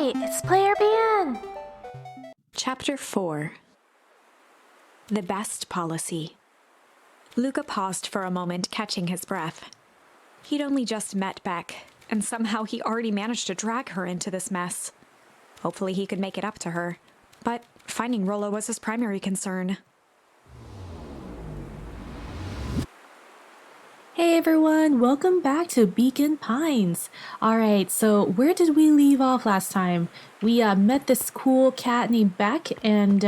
Alright, it's player ban! Chapter 4. The Best Policy. Luka paused for a moment, catching his breath. He'd only just met Beck, and somehow he already managed to drag her into this mess. Hopefully he could make it up to her, but finding Rollo was his primary concern. Hey everyone, welcome back to Beacon Pines. Alright, so where did we leave off last time? We met this cool cat named Beck, and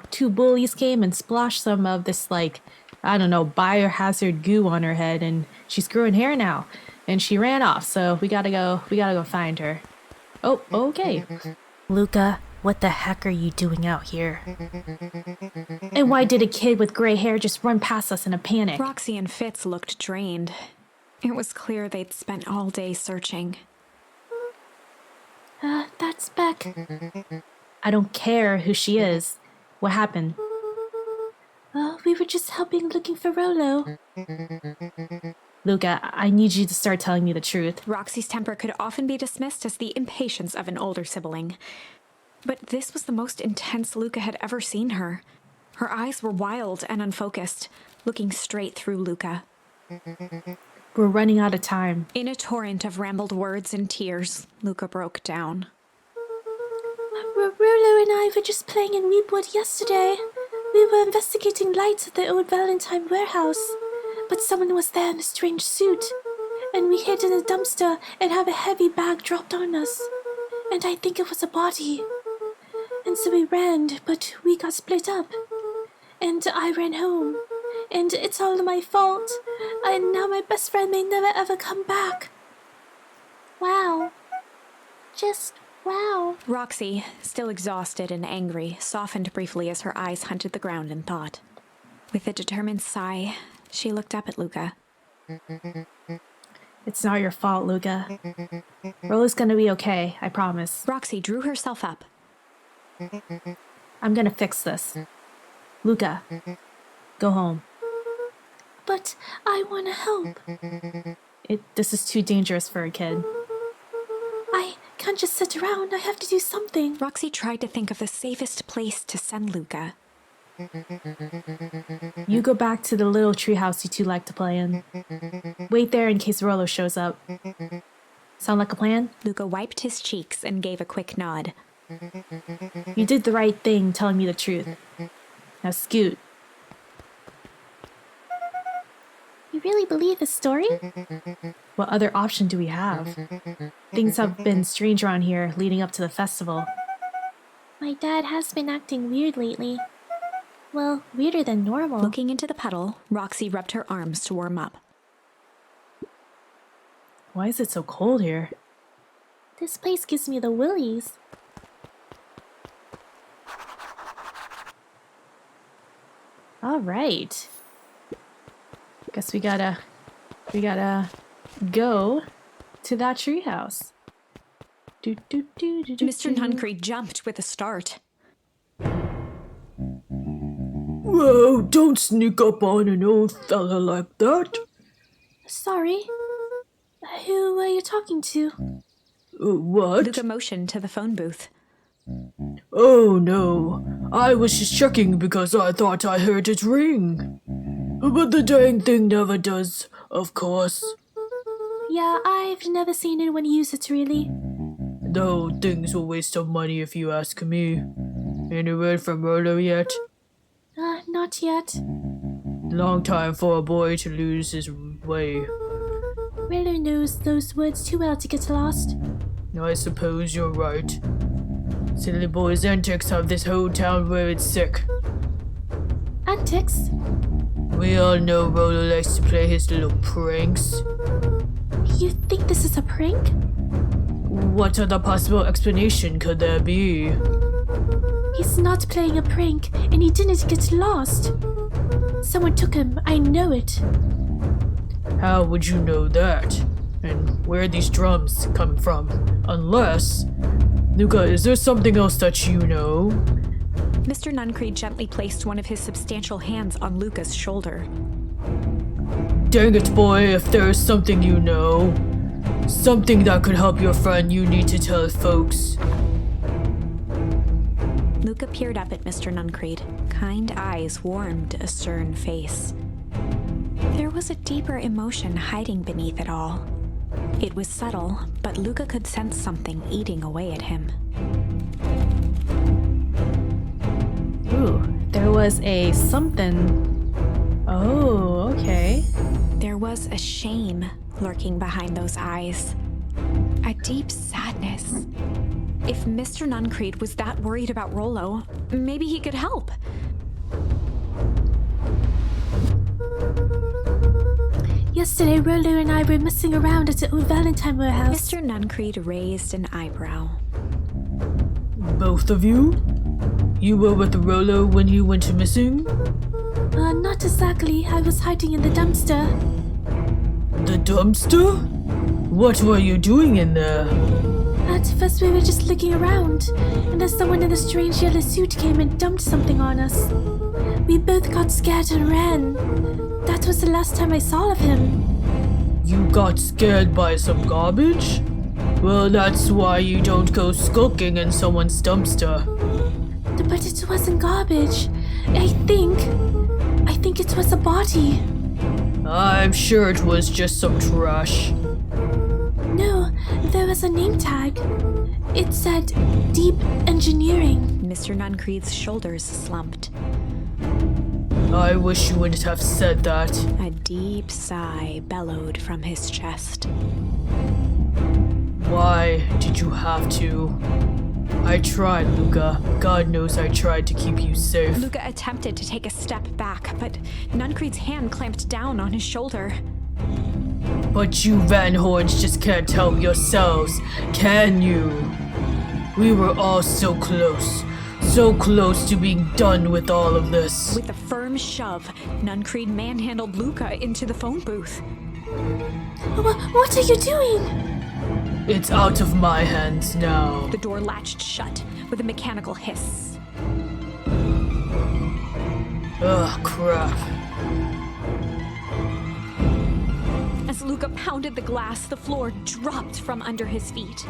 two bullies came and splashed some of this, like, I don't know, biohazard goo on her head, and she's growing hair now. And she ran off, so we gotta go find her. Oh, okay. Luka, what the heck are you doing out here? And why did a kid with gray hair just run past us in a panic? Roxy and Fitz looked drained. It was clear they'd spent all day searching. That's Beck. I don't care who she is. What happened? We were just helping looking for Rollo. Luka, I need you to start telling me the truth. Roxy's temper could often be dismissed as the impatience of an older sibling. But this was the most intense Luka had ever seen her. Her eyes were wild and unfocused, looking straight through Luka. We're running out of time. In a torrent of rambled words and tears, Luka broke down. Rollo and I were just playing in Weepwood yesterday. We were investigating lights at the old Valentine warehouse. But someone was there in a strange suit. And we hid in a dumpster and had a heavy bag dropped on us. And I think it was a body. And so we ran, but we got split up. And I ran home. And it's all my fault. And now my best friend may never ever come back. Wow. Just wow. Roxy, still exhausted and angry, softened briefly as her eyes hunted the ground in thought. With a determined sigh, she looked up at Luka. It's not your fault, Luka. Rollo's gonna be okay, I promise. Roxy drew herself up. I'm gonna fix this. Luka, go home. But I wanna help. This is too dangerous for a kid. I can't just sit around. I have to do something. Roxy tried to think of the safest place to send Luka. You go back to the little treehouse you two like to play in. Wait there in case Rollo shows up. Sound like a plan? Luka wiped his cheeks and gave a quick nod. You did the right thing telling me the truth. Now scoot. You really believe this story? What other option do we have? Things have been strange around here leading up to the festival. My dad has been acting weird lately. Well, weirder than normal. Looking into the puddle, Roxy rubbed her arms to warm up. Why is it so cold here? This place gives me the willies. All right. Guess we gotta go to that treehouse. Mr. Nuncreed jumped with a start. Whoa, don't sneak up on an old fella like that. Sorry. Who are you talking to? What? Luka motioned to the phone booth. Oh no, I was just checking because I thought I heard it ring. But the dang thing never does, of course. Yeah, I've never seen anyone use it really. The whole thing's a waste of money if you ask me. Any word from Rollo yet? Not yet. Long time for a boy to lose his way. Rollo knows those words too well to get lost. I suppose you're right. Silly boy's antics have this whole town worried sick. Antics? We all know Rollo likes to play his little pranks. You think this is a prank? What other possible explanation could there be? He's not playing a prank, and he didn't get lost. Someone took him, I know it. How would you know that? And where are these drums come from? Unless... Luka, is there something else that you know? Mr. Nuncreed gently placed one of his substantial hands on Luka's shoulder. Dang it, boy, if there is something you know. Something that could help your friend, you need to tell folks. Luka peered up at Mr. Nuncreed. Kind eyes warmed a stern face. There was a deeper emotion hiding beneath it all. It was subtle, but Luka could sense something eating away at him. Ooh, there was a something. Oh, okay. There was a shame lurking behind those eyes. A deep sadness. If Mr. Nuncreed was that worried about Rollo, maybe he could help. Yesterday, Rollo and I were messing around at the old Valentine warehouse. Mr. Nuncreed raised an eyebrow. Both of you? You were with Rollo when he went missing? Not exactly. I was hiding in the dumpster. The dumpster? What were you doing in there? At first, we were just looking around, and then someone in a strange yellow suit came and dumped something on us. We both got scared and ran. That was the last time I saw of him. You got scared by some garbage? Well, that's why you don't go skulking in someone's dumpster. But it wasn't garbage. I think it was a body. I'm sure it was just some trash. No, there was a name tag. It said Deep Engineering. Mr. Nuncreed's shoulders slumped. I wish you wouldn't have said that. A deep sigh bellowed from his chest. Why did you have to? I tried, Luka. God knows I tried to keep you safe. Luka attempted to take a step back, but Nuncreed's hand clamped down on his shoulder. But you Van Horns just can't help yourselves, can you? We were all so close to being done with all of this. With a firm shove, Nuncreed manhandled Luka into the phone booth. What are you doing? It's out of my hands now. The door latched shut with a mechanical hiss. Ugh, crap. As Luka pounded the glass, the floor dropped from under his feet.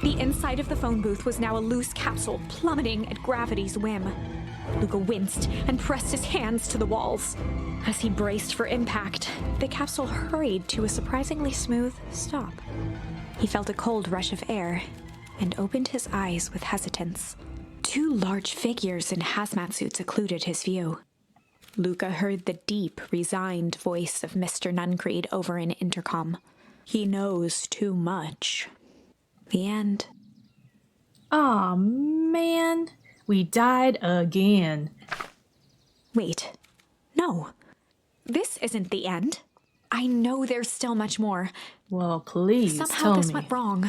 The inside of the phone booth was now a loose capsule plummeting at gravity's whim. Luka winced and pressed his hands to the walls. As he braced for impact, the capsule hurried to a surprisingly smooth stop. He felt a cold rush of air and opened his eyes with hesitance. Two large figures in hazmat suits occluded his view. Luka heard the deep, resigned voice of Mr. Nuncreed over an intercom. He knows too much. The end. Aw, man. We died again. Wait. No. This isn't the end. I know there's still much more. Well, please Somehow tell this me. went wrong.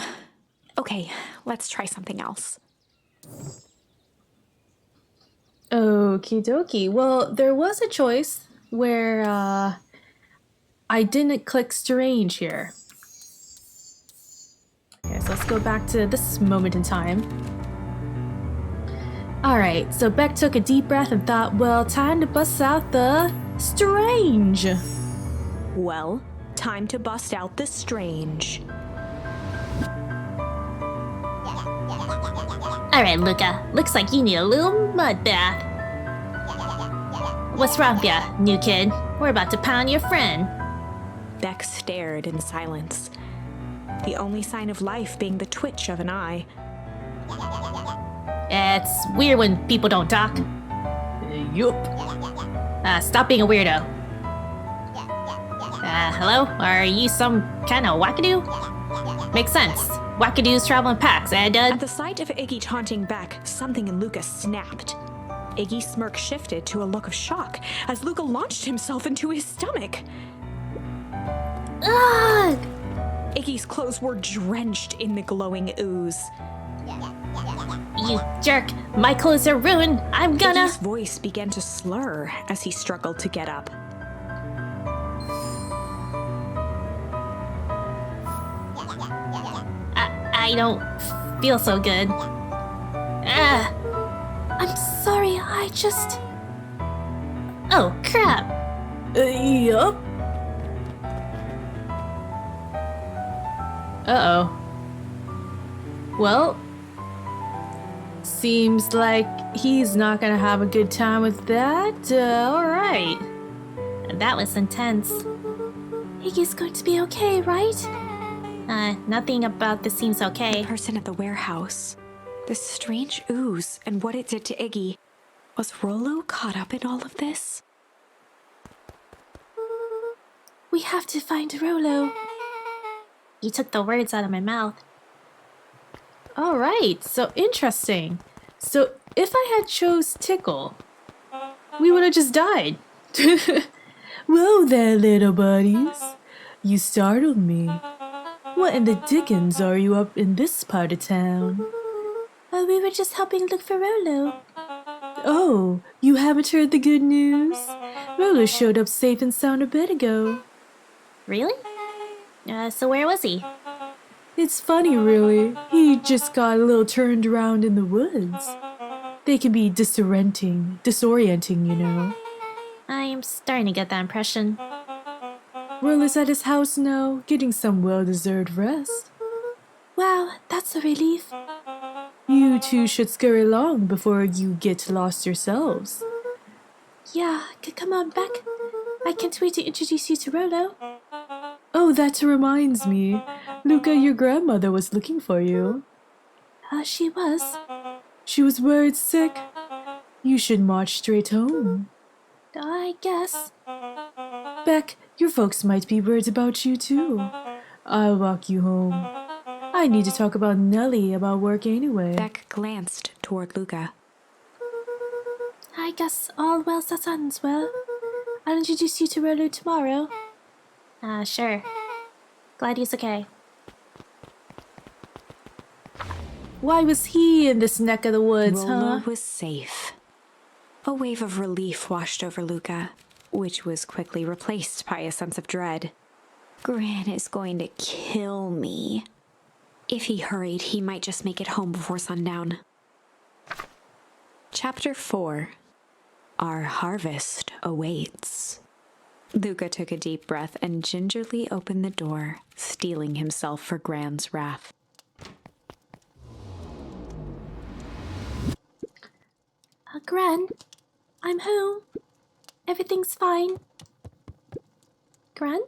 Okay, let's try something else. Okie dokie. Well, there was a choice where I didn't click strange here. Okay, so let's go back to this moment in time. Alright, so Beck took a deep breath and thought, well, time to bust out the strange. Well, time to bust out the strange. Alright, Luka. Looks like you need a little mud bath. What's wrong with ya, new kid? We're about to pound your friend. Beck stared in silence, the only sign of life being the twitch of an eye. It's weird when people don't talk. Yup. Stop being a weirdo. Hello? Are you some kind of wackadoo? Makes sense. Wackadoos travel in packs, eh, At Dud? the sight of Iggy taunting Beck, something in Luka snapped. Iggy's smirk shifted to a look of shock as Luka launched himself into his stomach. Ugh! Iggy's clothes were drenched in the glowing ooze. You jerk! My clothes are ruined! I'm gonna... Iggy's voice began to slur as he struggled to get up. I don't feel so good. Ah! I'm sorry, I just... Oh, crap! Yup. Uh-oh. Well, Seems like he's not gonna have a good time with that. Alright. That was intense. Iggy's going to be okay, right? Nothing about this seems okay. The person at the warehouse. This strange ooze and what it did to Iggy. Was Rollo caught up in all of this? We have to find Rollo. You took the words out of my mouth. Alright, so interesting. So if I had chose Tickle, we would have just died. Whoa there, little buddies. You startled me. What in the dickens are you up in this part of town? We were just helping look for Rollo. Oh, you haven't heard the good news? Rollo showed up safe and sound a bit ago. Really? So where was he? It's funny, really. He just got a little turned around in the woods. They can be disorienting, you know. I'm starting to get that impression. Rollo's at his house now, getting some well-deserved rest. Wow, that's a relief. You two should scurry along before you get lost yourselves. Yeah, come on back. I can't wait to introduce you to Rollo. Oh, that reminds me. Luka, your grandmother was looking for you. She was. She was worried sick. You should march straight home. I guess. Beck, your folks might be worried about you too. I'll walk you home. I need to talk about Nellie about work anyway. Beck glanced toward Luka. I guess all well that ends well. I'll introduce you to Rollo tomorrow. Sure. Glad he's okay. Why was he in this neck of the woods, Rollo huh? was safe. A wave of relief washed over Luka, which was quickly replaced by a sense of dread. Gran is going to kill me. If he hurried, he might just make it home before sundown. Chapter 4. Our harvest awaits. Luka took a deep breath and gingerly opened the door, steeling himself for Gran's wrath. Gran, I'm home. Everything's fine. Gran?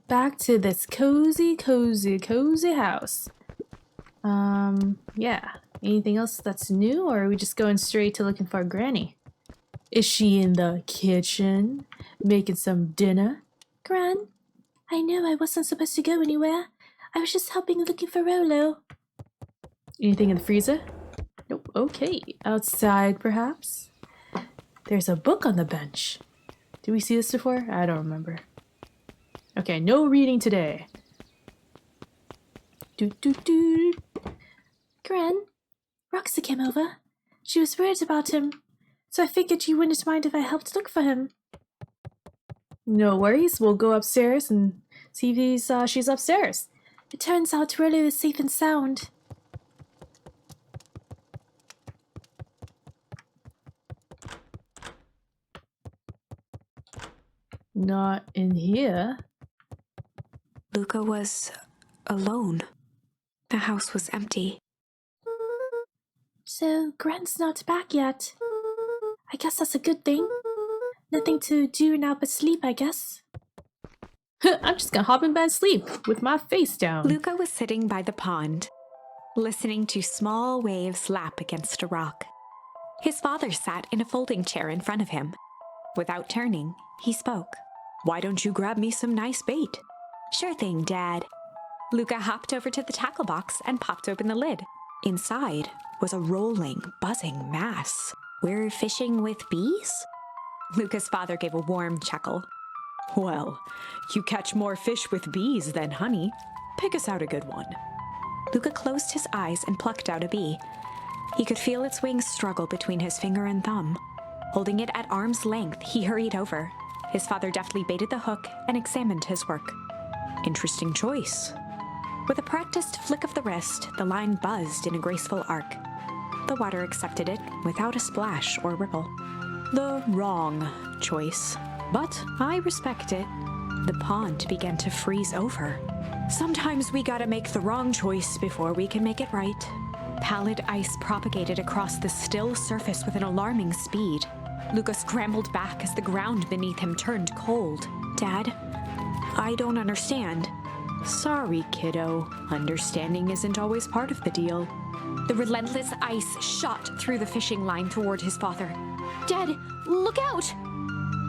Back to this cozy house. Yeah. Anything else that's new, or are we just going straight to looking for Granny? Is she in the kitchen, making some dinner? Gran, I know I wasn't supposed to go anywhere. I was just helping looking for Rollo. Anything in the freezer? Nope. Okay. Outside, perhaps? There's a book on the bench. Did we see this before? I don't remember. Okay, no reading today. Gran, Roxy came over. She was worried about him, so I figured you wouldn't mind if I helped look for him. No worries. We'll go upstairs and see if she's upstairs. It turns out Rollo is safe and sound. Not in here. Luka was alone. The house was empty. So Gran's not back yet. I guess that's a good thing. Nothing to do now but sleep, I guess. I'm just gonna hop in bed and sleep with my face down. Luka was sitting by the pond, listening to small waves lap against a rock. His father sat in a folding chair in front of him. Without turning, he spoke. "Why don't you grab me some nice bait?" "Sure thing, Dad." Luka hopped over to the tackle box and popped open the lid. Inside was a rolling, buzzing mass. "We're fishing with bees?" Luka's father gave a warm chuckle. "Well, you catch more fish with bees than honey. Pick us out a good one." Luka closed his eyes and plucked out a bee. He could feel its wings struggle between his finger and thumb. Holding it at arm's length, he hurried over. His father deftly baited the hook and examined his work. "Interesting choice." With a practiced flick of the wrist, the line buzzed in a graceful arc. The water accepted it without a splash or ripple. The wrong choice, but I respect it. The pond began to freeze over. Sometimes we gotta make the wrong choice before we can make it right. Pallid ice propagated across the still surface with an alarming speed. Luka scrambled back as the ground beneath him turned cold. Dad, I don't understand. Sorry, kiddo. Understanding isn't always part of the deal. The relentless ice shot through the fishing line toward his father. Dad, look out!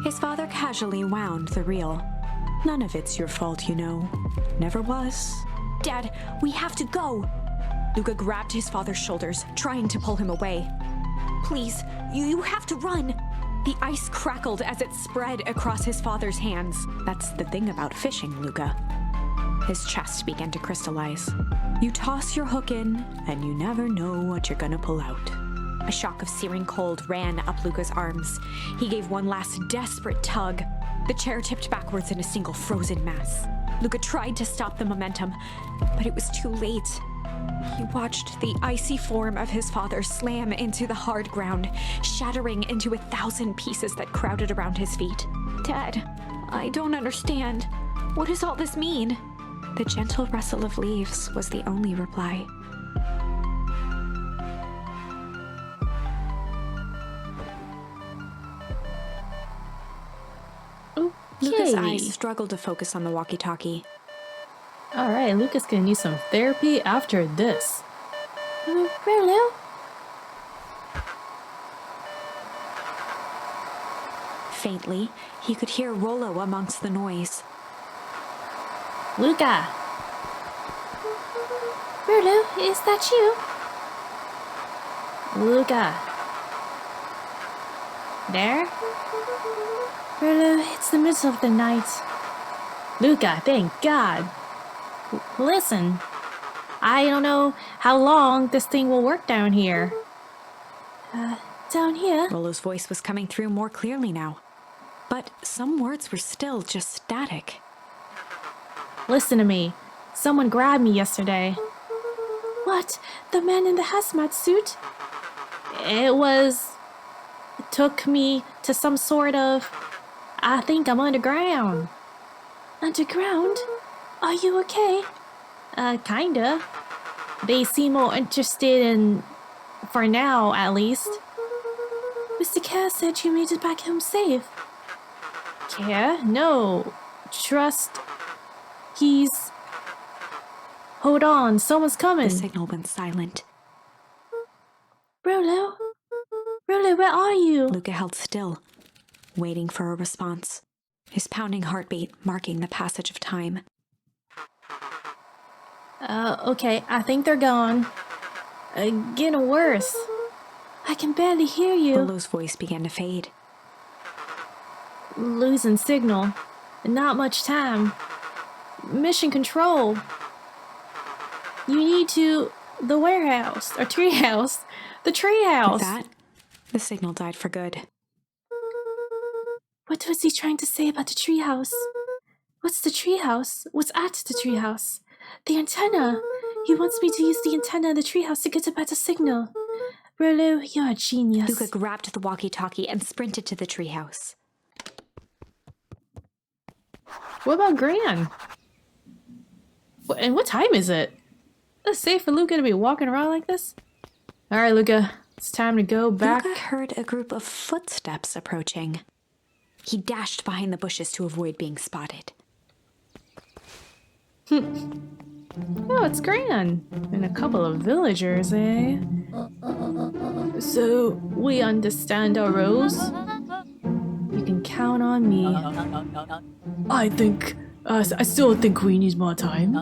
His father casually wound the reel. None of it's your fault, you know. Never was. Dad, we have to go! Luka grabbed his father's shoulders, trying to pull him away. Please, you have to run! The ice crackled as it spread across his father's hands. That's the thing about fishing, Luka. His chest began to crystallize. You toss your hook in, and you never know what you're gonna pull out. A shock of searing cold ran up Luka's arms. He gave one last desperate tug. The chair tipped backwards in a single frozen mass. Luka tried to stop the momentum, but it was too late. He watched the icy form of his father slam into the hard ground, shattering into 1,000 pieces that crowded around his feet. Dad, I don't understand. What does all this mean? The gentle rustle of leaves was the only reply. Luka's eyes struggled to focus on the walkie-talkie. Alright, Luka's gonna need some therapy after this. Rolo? Faintly, he could hear Rollo amongst the noise. Luka! Rolo, is that you? Luka! There? Rolo, it's the middle of the night. Luka, thank God! Listen, I don't know how long this thing will work down here. Down here? Rollo's voice was coming through more clearly now, but some words were still just static. Listen to me. Someone grabbed me yesterday. What? The man in the hazmat suit? It took me to some sort of... I think I'm underground. Underground? Are you okay? Kinda. They seem more interested in... for now, at least. Mr. Kerr said you made it back home safe. Care? No. Trust. He's... Hold on, someone's coming. The signal went silent. Rolo? Rolo, where are you? Luka held still, waiting for a response, his pounding heartbeat marking the passage of time. Okay, I think they're gone. Getting worse. I can barely hear you. Rollo's voice began to fade. Losing signal. Not much time. Mission control. You need to... the warehouse. Or treehouse. The treehouse. With that, the signal died for good. What was he trying to say about the treehouse? What's the treehouse? What's at the treehouse? The antenna! He wants me to use the antenna in the treehouse to get a better signal. Rolo, you're a genius. Luka grabbed the walkie-talkie and sprinted to the treehouse. What about Gran? And what time is it? Is it safe for Luka to be walking around like this? Alright, Luka. It's time to go back. Luka heard a group of footsteps approaching. He dashed behind the bushes to avoid being spotted. Oh, it's Gran. And a couple of villagers, eh? So, we understand our roles? You can count on me. I still think we need more time.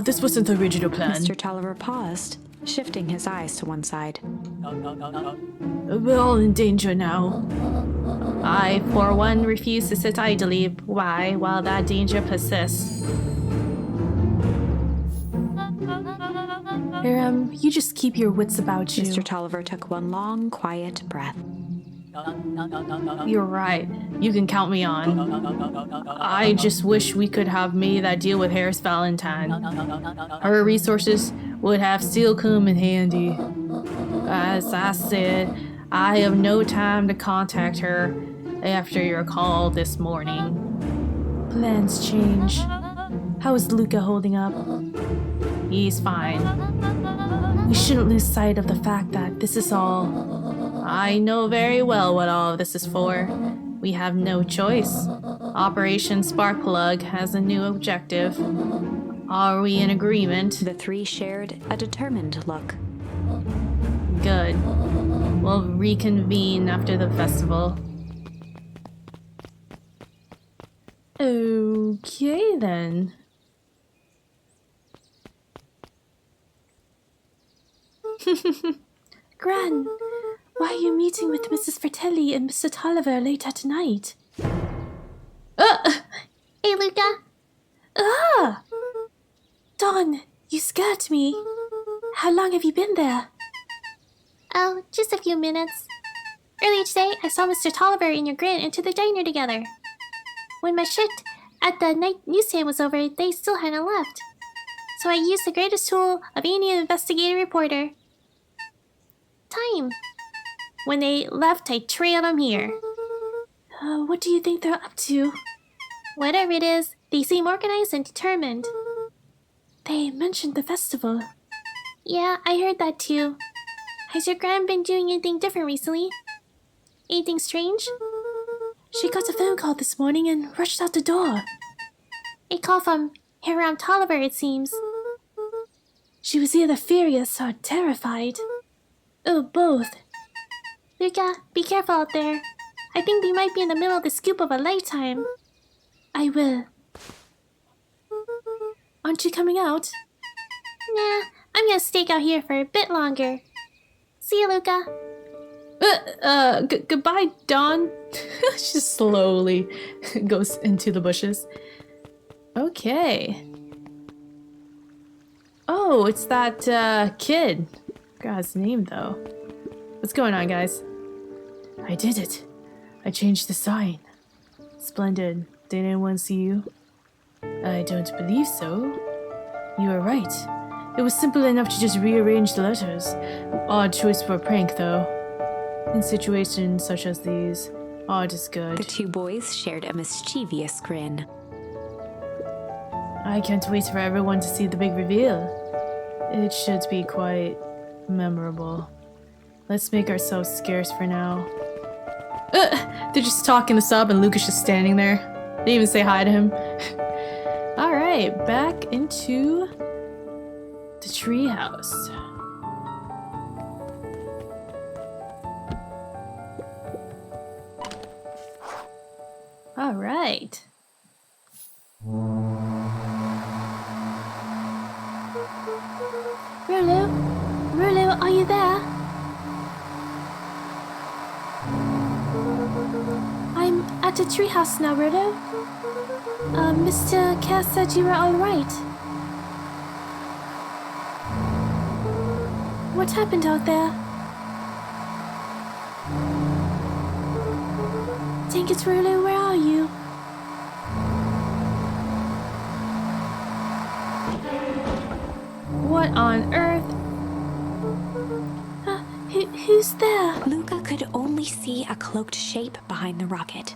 This wasn't the original plan. Mr. Tolliver paused, shifting his eyes to one side. We're all in danger now. I, for one, refuse to sit idly by while that danger persists. Here, you just keep your wits about you. Mr. Tolliver took one long, quiet breath. You're right. You can count me on. I just wish we could have made that deal with Harris Valentine. Her resources would have still come in handy. As I said, I have no time to contact her after your call this morning. Plans change. How is Luka holding up? He's fine. we shouldn't lose sight of the fact that this is all... I know very well what all of this is for. We have no choice. Operation Sparkplug has a new objective. Are we in agreement? The three shared a determined look. Good. We'll reconvene after the festival. Okay, then. Gran, why are you meeting with Mrs. Fratelli and Mr. Tolliver late at night? Hey, Luka. Ah! Dawn, you scared me. How long have you been there? Oh, just a few minutes. Earlier today, I saw Mr. Tolliver and your Grant into the diner together. When my shift at the night newsstand was over, they still hadn't left. So I used the greatest tool of any investigative reporter. Time. When they left, I trailed them here. What do you think they're up to? Whatever it is, they seem organized and determined. They mentioned the festival. Yeah, I heard that too. Has your Gran been doing anything different recently? Anything strange? She got a phone call this morning and rushed out the door. A call from Hiram Tolliver, it seems. She was either furious or terrified. Oh, both. Luka, be careful out there. I think they might be in the middle of the scoop of a lifetime. I will. Aren't you coming out? Nah, I'm gonna stake out here for a bit longer. See you, Luka. Goodbye, Dawn. She slowly goes into the bushes. Okay. Oh, it's that, kid. Forgot his name, though. What's going on, guys? I did it. I changed the sign. Splendid. Did anyone see you? I don't believe so. You are right. It was simple enough to just rearrange the letters. Odd choice for a prank, though. In situations such as these, odd is good. The two boys shared a mischievous grin. I can't wait for everyone to see the big reveal. It should be quite memorable. Let's make ourselves scarce for now. They're just talking this up and Luka's just standing there. They didn't even say hi to him. Alright, back into the treehouse. Alright. Rulu, are you there? I'm at the treehouse now, Rulu. Mr. Kerr said you were alright. What happened out there? Dang it, Rulu, where are you? What on earth? Who's there? Luka could only see a cloaked shape behind the rocket.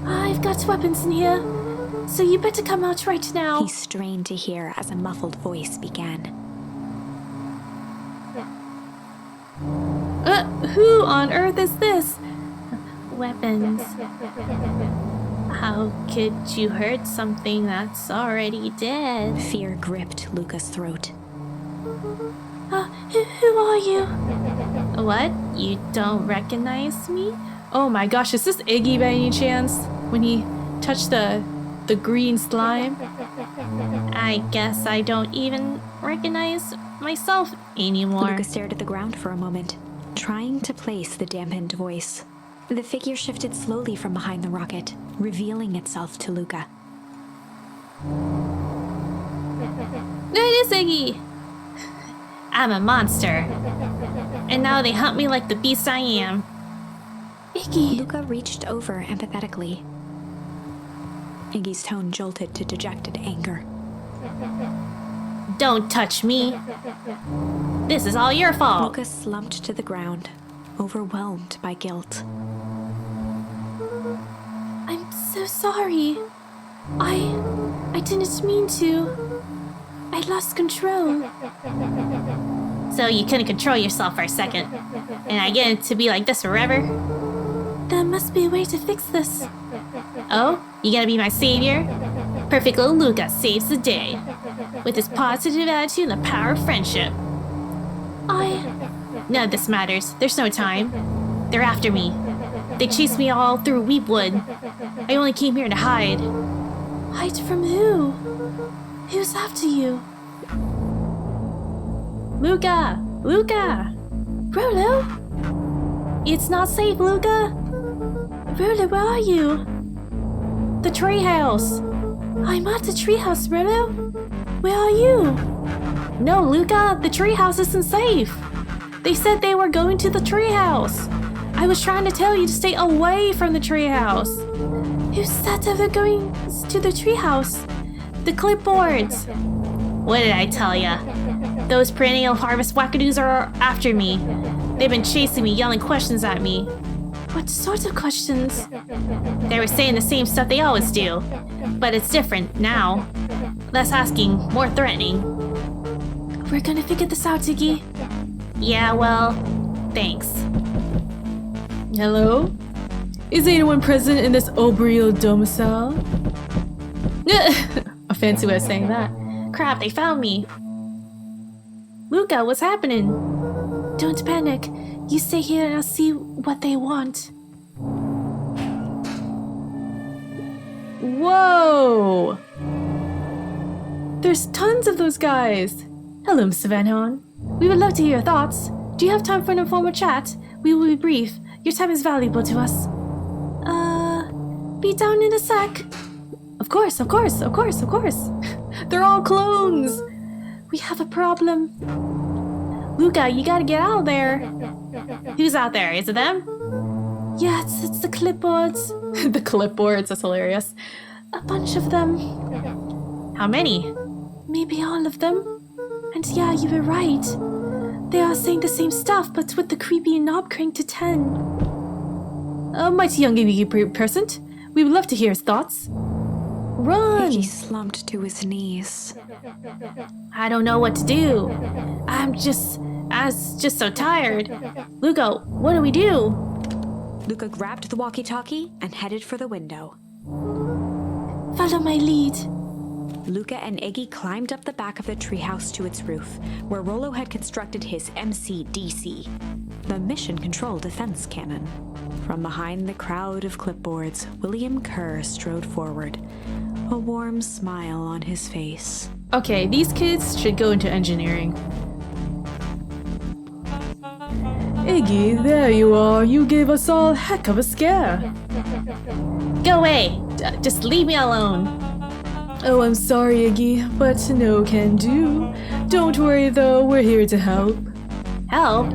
I've got weapons in here, so you better come out right now. He strained to hear as a muffled voice began. Who on earth is this? Weapons. How could you hurt something that's already dead? Fear gripped Luka's throat. Who are you? What? You don't recognize me? Oh my gosh, is this Iggy by any chance? When he touched the green slime? I guess I don't even recognize myself anymore. Luka stared at the ground for a moment, trying to place the dampened voice. The figure shifted slowly from behind the rocket, revealing itself to Luka. It is Iggy! I'm a monster. And now they hunt me like the beast I am. Iggy. Luka reached over empathetically. Iggy's tone jolted to dejected anger. Don't touch me. This is all your fault. Luka slumped to the ground, overwhelmed by guilt. I'm so sorry. I didn't mean to. I lost control. So you couldn't control yourself for a second. And I get it to be like this forever? There must be a way to fix this. Oh? You gonna be my savior? Perfect little Luka saves the day. With his positive attitude and the power of friendship. None of this matters. There's no time. They're after me. They chased me all through Weepwood. I only came here to hide. Hide from who? Who's after you? Luka! Luka! Rolo? It's not safe, Luka! Rolo, where are you? The treehouse! I'm at the treehouse, Rolo. Where are you? No, Luka, the treehouse isn't safe. They said they were going to the treehouse. I was trying to tell you to stay away from the treehouse. Who said they were going to the treehouse? The clipboards. What did I tell ya? Those perennial harvest wackadoos are after me. They've been chasing me, yelling questions at me. What sort of questions? They were saying the same stuff they always do. But it's different now. Less asking, more threatening. We're gonna figure this out, Iggy. Yeah, well, thanks. Hello? Is anyone present in this arboreal domicile? A fancy way of saying that. Crap, they found me. Luka, what's happening? Don't panic. You stay here and I'll see what they want. Whoa! There's tons of those guys. Hello, Mr. Van Horn. We would love to hear your thoughts. Do you have time for an informal chat? We will be brief. Your time is valuable to us. Be down in a sec. Of course. They're all clones. We have a problem. Luka, you gotta get out of there. Who's out there? Is it them? Yeah, it's the clipboards. The clipboards, that's hilarious. A bunch of them. How many? Maybe all of them. And yeah, you were right. They are saying the same stuff, but with the creepy knob cranked to 10. Mighty young Iggy present. We would love to hear his thoughts. Run! Iggy slumped to his knees. I don't know what to do. I was just so tired. Luka, what do we do? Luka grabbed the walkie-talkie and headed for the window. Follow my lead. Luka and Iggy climbed up the back of the treehouse to its roof, where Rollo had constructed his MCDC, the Mission Control Defense Cannon. From behind the crowd of clipboards, William Kerr strode forward, a warm smile on his face. Okay, these kids should go into engineering. Iggy, there you are. You gave us all a heck of a scare. Go away. Just leave me alone. Oh, I'm sorry, Iggy, but no can do. Don't worry, though. We're here to help. Help?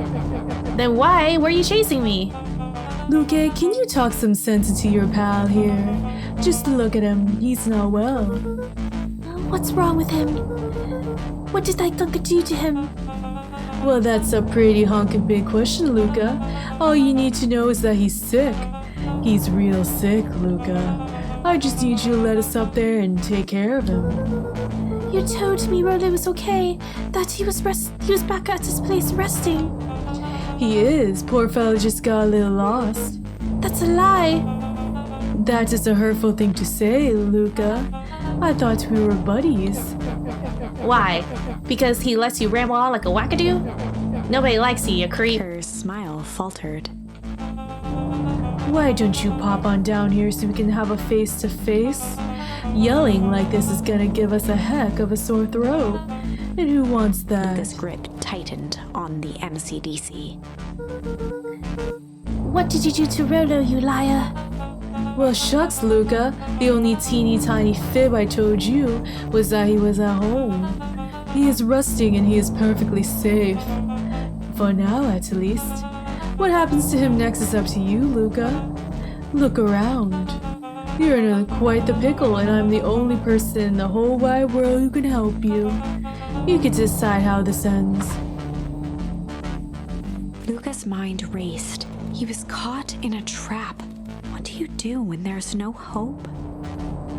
Then why were you chasing me? Luka, can you talk some sense into your pal here? Just look at him. He's not well. What's wrong with him? What did that Dunker do to him? Well, that's a pretty honkin' big question, Luka. All you need to know is that he's sick. He's real sick, Luka. I just need you to let us up there and take care of him. You told me Rollo was okay, that he was back at his place resting. He is. Poor fella just got a little lost. That's a lie. That is a hurtful thing to say, Luka. I thought we were buddies. Why? Because he lets you ramble on like a wackadoo? Nobody likes you creep. Kerr's smile faltered. Why don't you pop on down here so we can have a face-to-face? Yelling like this is gonna give us a heck of a sore throat. And who wants that? Luka's grip tightened on the MCDC. What did you do to Rollo, you liar? Well, shucks, Luka. The only teeny tiny fib I told you was that he was at home. He is resting and he is perfectly safe. For now, at least. What happens to him next is up to you, Luka. Look around. You're in quite the pickle, and I'm the only person in the whole wide world who can help you. You can decide how this ends. Luka's mind raced. He was caught in a trap. What do you do when there's no hope?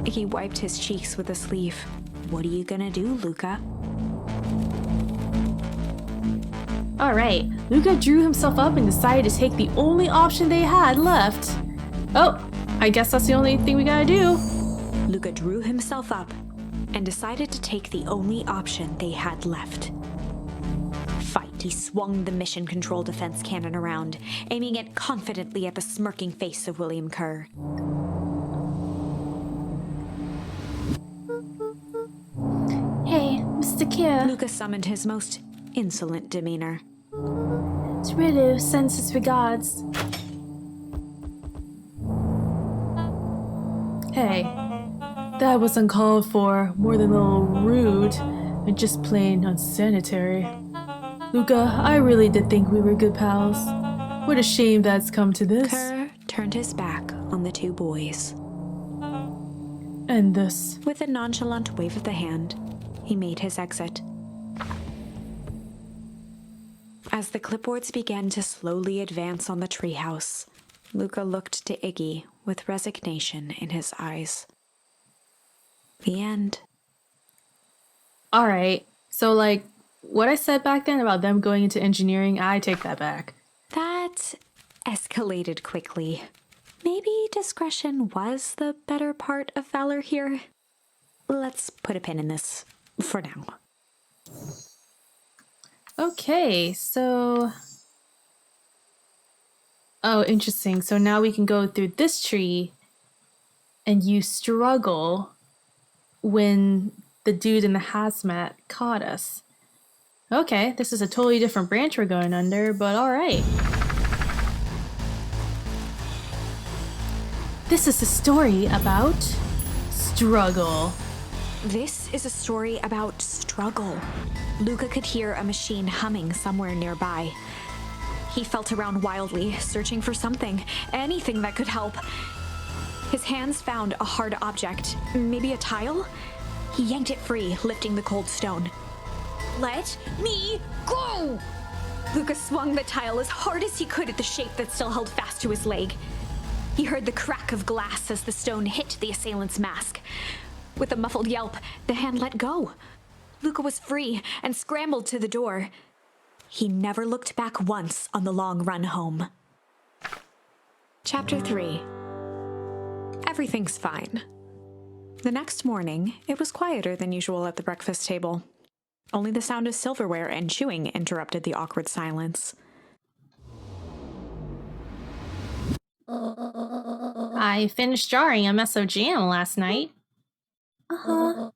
Iggy wiped his cheeks with a sleeve. What are you gonna do, Luka? Alright, Luka drew himself up and decided to take the only option they had left. Oh, I guess that's the only thing we gotta do. Luka drew himself up and decided to take the only option they had left. Fight. He swung the mission control defense cannon around, aiming it confidently at the smirking face of William Kerr. Hey, Mr. Kerr. Luka summoned his most insolent demeanor. Trello sends his regards. Hey, that was uncalled for, more than a little rude, and just plain unsanitary. Luka, I really did think we were good pals. What a shame that's come to this. Kerr turned his back on the two boys. And this. With a nonchalant wave of the hand, he made his exit. As the clipboards began to slowly advance on the treehouse, Luka looked to Iggy with resignation in his eyes. The end. Alright, so like, what I said back then about them going into engineering, I take that back. That escalated quickly. Maybe discretion was the better part of valor here. Let's put a pin in this for now. Okay, so... Oh, interesting. So now we can go through this tree, and you struggle when the dude in the hazmat caught us. Okay, this is a totally different branch we're going under, but alright. This is a story about struggle. This is a story about struggle. Luka could hear a machine humming somewhere nearby. He felt around wildly, searching for something, anything that could help. His hands found a hard object, maybe a tile? He yanked it free, lifting the cold stone. Let me go! Luka swung the tile as hard as he could at the shape that still held fast to his leg. He heard the crack of glass as the stone hit the assailant's mask. With a muffled yelp, the hand let go. Luka was free and scrambled to the door. He never looked back once on the long run home. Chapter 3. Everything's fine. The next morning, it was quieter than usual at the breakfast table. Only the sound of silverware and chewing interrupted the awkward silence. I finished jarring a mess of jam last night. Uh-huh.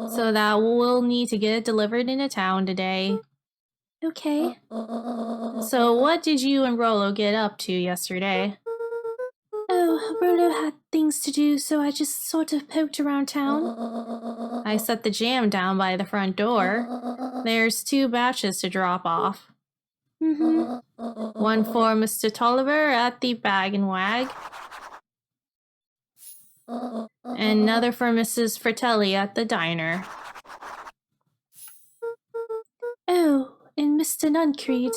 So that we'll need to get it delivered into town today. Okay. So what did you and Rolo get up to yesterday? Oh, Rolo had things to do, so I just sort of poked around town. I set the jam down by the front door. There's 2 batches to drop off. Mm-hmm. One for Mr. Tolliver at the Bag and Wag. And another for Mrs. Fratelli at the diner. Oh, and Mr. Nuncreed.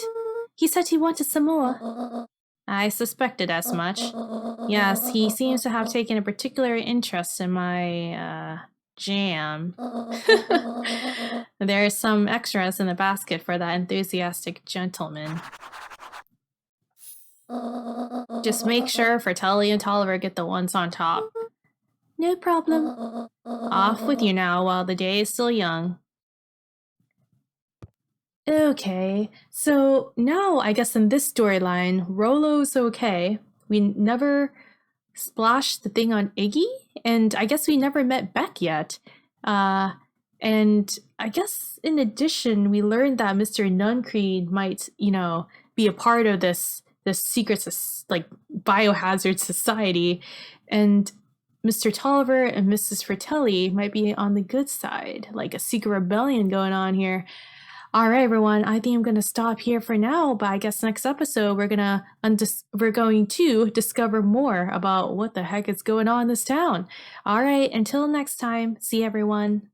He said he wanted some more. I suspected as much. Yes, he seems to have taken a particular interest in my, jam. There's some extras in the basket for that enthusiastic gentleman. Just make sure Fratelli and Tolliver get the ones on top. No problem. Off with you now while the day is still young. Okay, so now I guess in this storyline, Rolo's okay. We never splashed the thing on Iggy, and I guess we never met Beck yet. And I guess in addition, we learned that Mr. Nuncreed might, be a part of this secret, biohazard society, and Mr. Tolliver and Mrs. Fratelli might be on the good side, like a secret rebellion going on here. All right, everyone, I think I'm going to stop here for now, but I guess next episode we're going to discover more about what the heck is going on in this town. All right, until next time, see everyone.